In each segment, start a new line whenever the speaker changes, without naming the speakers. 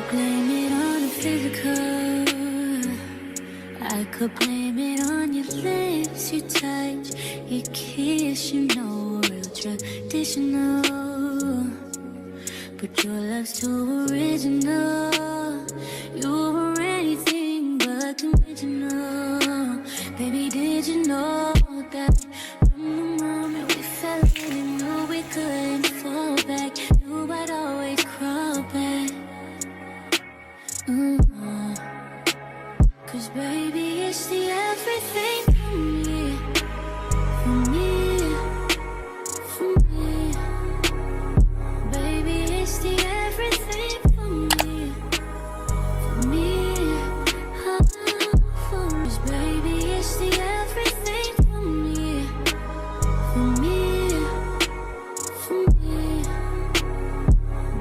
could blame it on the physical. I could blame it on your lips, your touch, your kiss, you know, real traditional. But your love's too original. You were anything but conventional. Baby, did you know that from the moment we fell in, knew we couldn't fall back, knew I'd always crawl back. Cause baby, it's the everything for me, for me, for me. Baby, it's the everything for me, for me. Cause baby, it's the everything for me, for me, for me.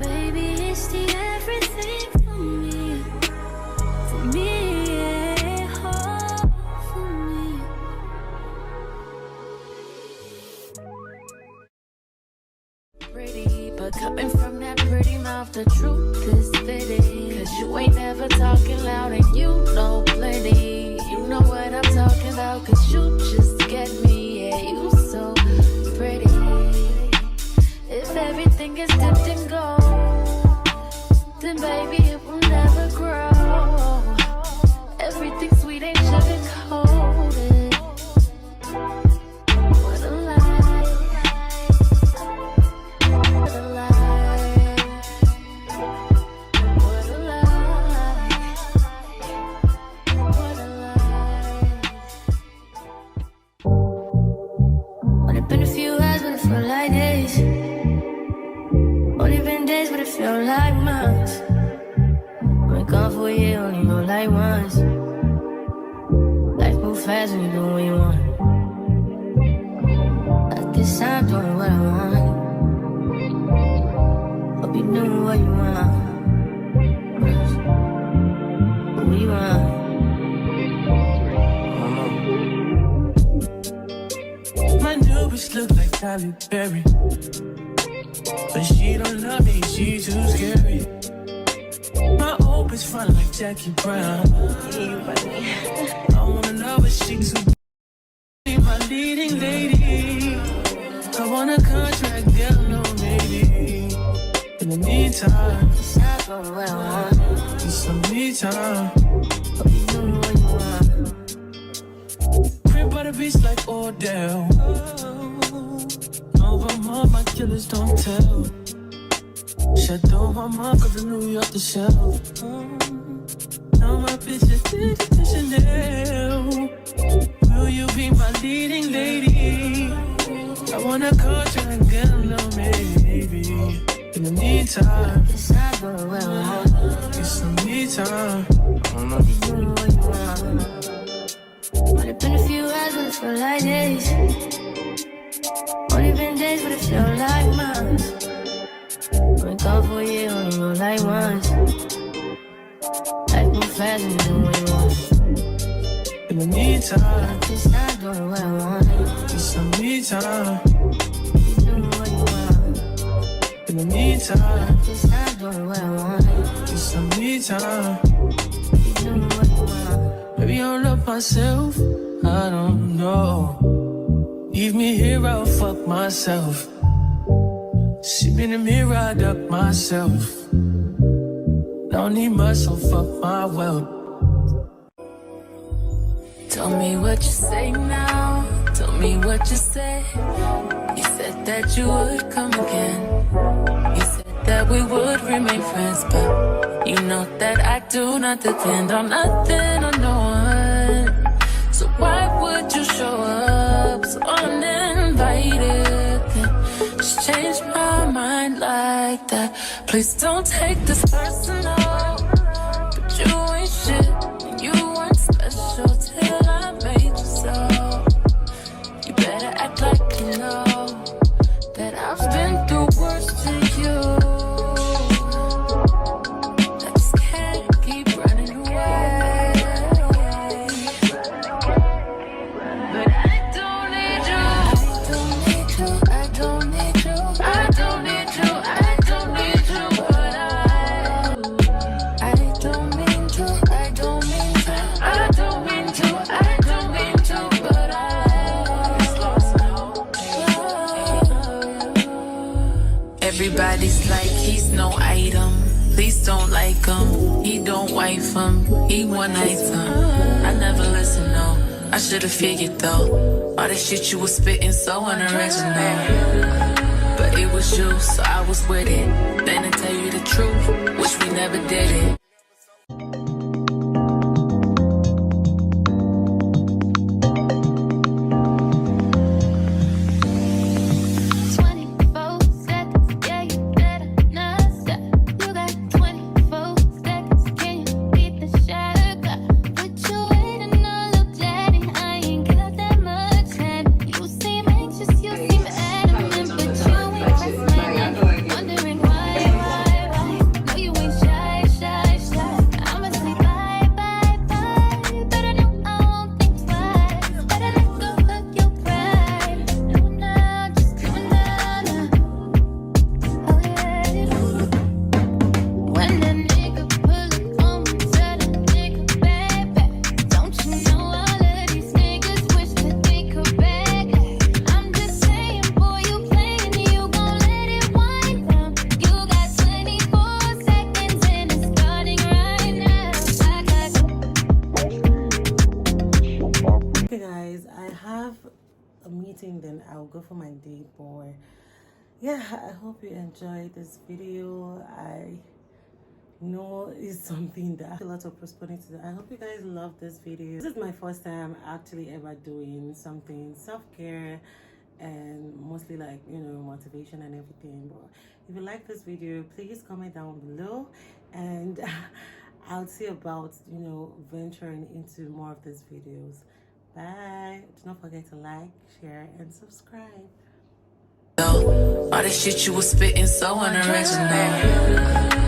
Baby, it's the everything for me, for me, oh, for me.
Pretty, but coming from that pretty mouth, the truth is fitting. Cause you ain't never talking loud and you know plenty. You know what I'm talking about, cause you just get me. Yeah, you so pretty. If everything is dipped in gold, then baby it will never grow. Everything sweet ain't sugar coated. What a lie. What a lie. What a lie. What a lie.
Only been a few hours, but it felt like days. Only been days, but it felt like months. Been gone for a year, only know like once. Life move fast when you do what you want. I guess I'm doing what I want. Hope you doing what you want. What you want?
My new bitch look like Halle Berry, but she don't love me, she too scary. My old bitch front like Jackie Brown. I wanna know if she too be my leading lady. I want a contract, girl, no maybe. In the meantime,
It's not going what I want.
need some me time.
Hope you doing what you want.
Crib by the beach like Odell. No, but all my killers don't tell. Shadow my mom got the New York the shelf. Now my bitches did it to Chanel. Will you be my leading lady? I wanna contract, girl, no maybe. In the meantime,
It's not going what I want.
get some me time.
Hope you doing what you want. Only been a few hours, but it felt like days. Only been days, but it felt like months. Been gone for a year, only know like once. Life move fast and you do what you want.
In the meantime,
It's not doing what I want.
get some me time.
You doing what you want.
In the meantime,
It's not doing what I want.
get some me time.
You doing what you want.
Maybe I don't love myself, I don't know. Leave me here, I'll fuck myself. See me in the mirror, I duck myself. Don't need much, so fuck my wealth.
Tell me what you say now. Tell me what you say. You said that you would come again. You said that we would remain friends, but you know that I do not depend on nothing or no one. So why would you show up so uninvited? Then just change my mind like that. Please don't take this personal, but you ain't shit. You weren't special till I made you so. You better act like you know that I've been through worse to you. I just can't keep running away. But I don't need you. I don't need you. I don't need you. I don't need you. I don't need you. But He's like, he's no item. Please don't like him. He don't wife him. He one item. I never listen, no. I should've figured though. All the shit you was spitting so unoriginal. But it was you, so I was with it. Then to tell you the truth, wish we never did it.
Then I'll go for my date. But yeah, I hope you enjoyed this video. I know it's something that a lot of postponing to do. I hope you guys love this video. This is my first time actually ever doing something self-care and mostly like, you know, motivation and everything. But if you like this video, please comment down below, and I'll see about, you know, venturing into more of these videos. Bye. Do not forget to like, share, and subscribe.
All the shit you was spitting so unoriginal.